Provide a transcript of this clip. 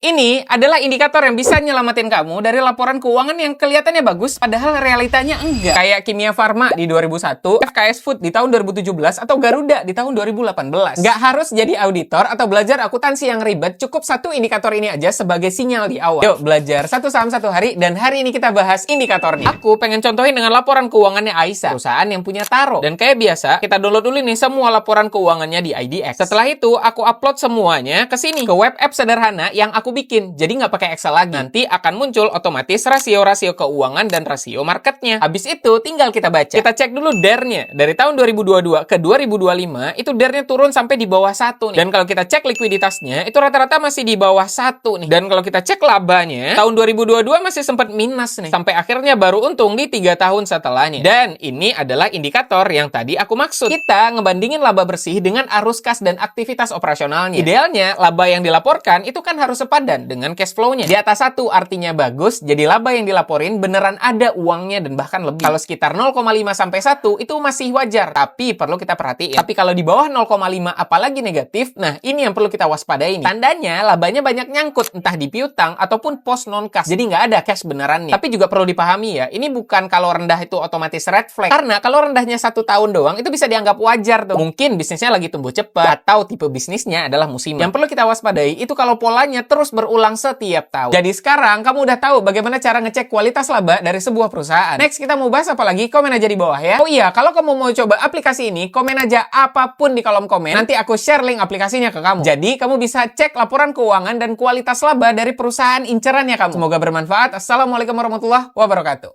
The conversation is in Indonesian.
Ini adalah indikator yang bisa nyelamatin kamu dari laporan keuangan yang kelihatannya bagus, padahal realitanya enggak. Kayak Kimia Farma di 2001, FKS Food di tahun 2017, atau Garuda di tahun 2018. Nggak harus jadi auditor atau belajar akuntansi yang ribet, cukup satu indikator ini aja sebagai sinyal di awal. Yuk, belajar satu saham satu hari, dan hari ini kita bahas indikatornya. Aku pengen contohin dengan laporan keuangannya Aisyah, perusahaan yang punya Taro. Dan kayak biasa, kita download dulu nih semua laporan keuangannya di IDX. Setelah itu, aku upload semuanya ke sini, ke web app sederhana yang aku bikin, jadi nggak pakai Excel lagi. Nanti akan muncul otomatis rasio-rasio keuangan dan rasio marketnya. Habis itu tinggal kita baca. Kita cek dulu DER-nya. Dari tahun 2022 ke 2025, itu DER-nya turun sampai di bawah 1 nih. Dan kalau kita cek likuiditasnya, itu rata-rata masih di bawah 1 nih. Dan kalau kita cek labanya, tahun 2022 masih sempat minus nih. Sampai akhirnya baru untung di 3 tahun setelahnya. Dan ini adalah indikator yang tadi aku maksud. Kita ngebandingin laba bersih dengan arus kas dan aktivitas operasionalnya. Idealnya, laba yang dilaporkan itu kan harus sepadan dengan cash flow-nya. Di atas 1 artinya bagus, jadi laba yang dilaporin beneran ada uangnya dan bahkan lebih. Kalau sekitar 0,5 sampai 1 itu masih wajar, tapi perlu kita perhatiin. Tapi kalau di bawah 0,5 apalagi negatif, nah ini yang perlu kita waspadai nih. Tandanya labanya banyak nyangkut, entah di piutang ataupun pos non-cash. Jadi nggak ada cash benerannya. Tapi juga perlu dipahami ya, ini bukan kalau rendah itu otomatis red flag. Karena kalau rendahnya 1 tahun doang, itu bisa dianggap wajar tuh. Mungkin bisnisnya lagi tumbuh cepat, atau tipe bisnisnya adalah musiman. Yang perlu kita waspadai itu kalau polanya terus berulang setiap tahun. Jadi sekarang kamu udah tahu bagaimana cara ngecek kualitas laba dari sebuah perusahaan. Next kita mau bahas apa lagi? Komen aja di bawah ya. Oh iya, kalau kamu mau coba aplikasi ini, komen aja apapun di kolom komen. Nanti aku share link aplikasinya ke kamu. Jadi kamu bisa cek laporan keuangan dan kualitas laba dari perusahaan incerannya kamu. Semoga bermanfaat. Assalamualaikum warahmatullahi wabarakatuh.